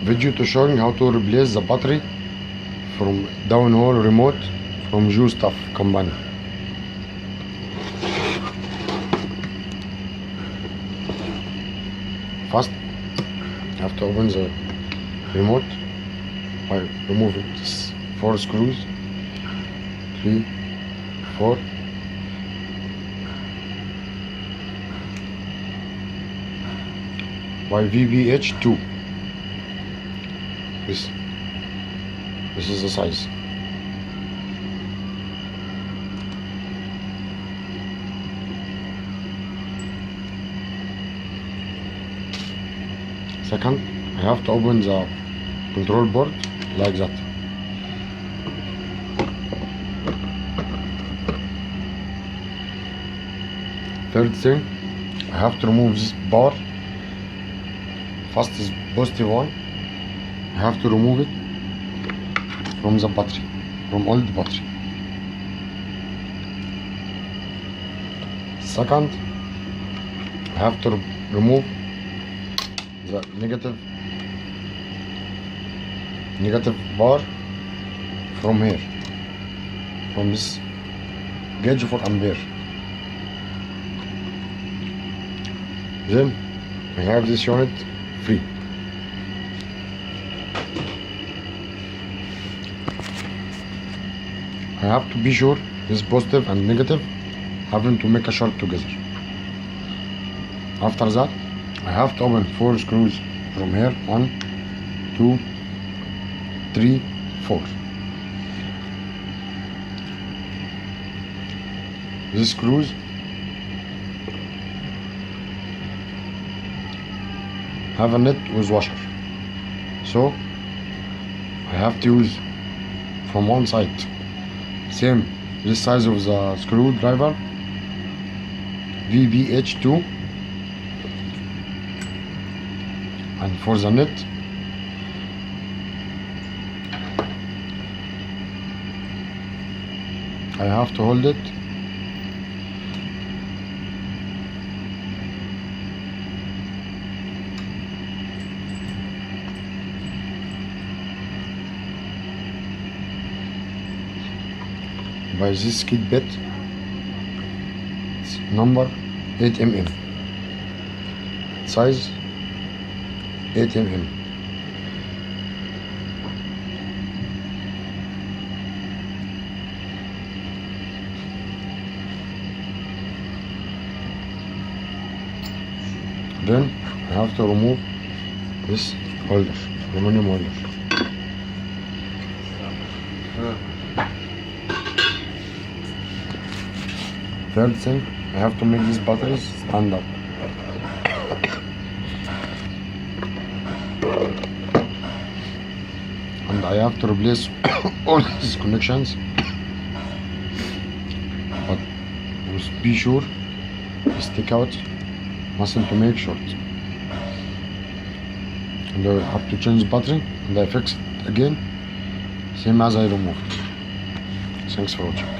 video to showing how to replace the battery from downhole remote from GEOSTUFF company. First, you have to open the remote by removing this 4 screws, 3, 4. By VBH2. This is the size. Second, I have to open the control board like that. Third thing, I have to remove this bar. First is positive one. I have to remove it from the battery, from old battery. Second, I have to remove the negative bar from here, from this gauge for ampere. Then I have this unit free. I have to be sure this positive and negative having to make a short together. After that, I have to open 4 screws from here. 1, 2, 3, 4. These screws have a nut with washer, so I have to use from one side, same this size of the screwdriver, VBH2, and for the nut I have to hold it by this skid bit. It's number 8 mm, size 8 mm. Then I have to remove this holder, aluminum holder. Third thing, I have to make these batteries stand up. And I have to replace all these connections, but be sure the stick out mustn't to make short. And I have to change the battery and I fix it again, same as I removed. Thanks for watching.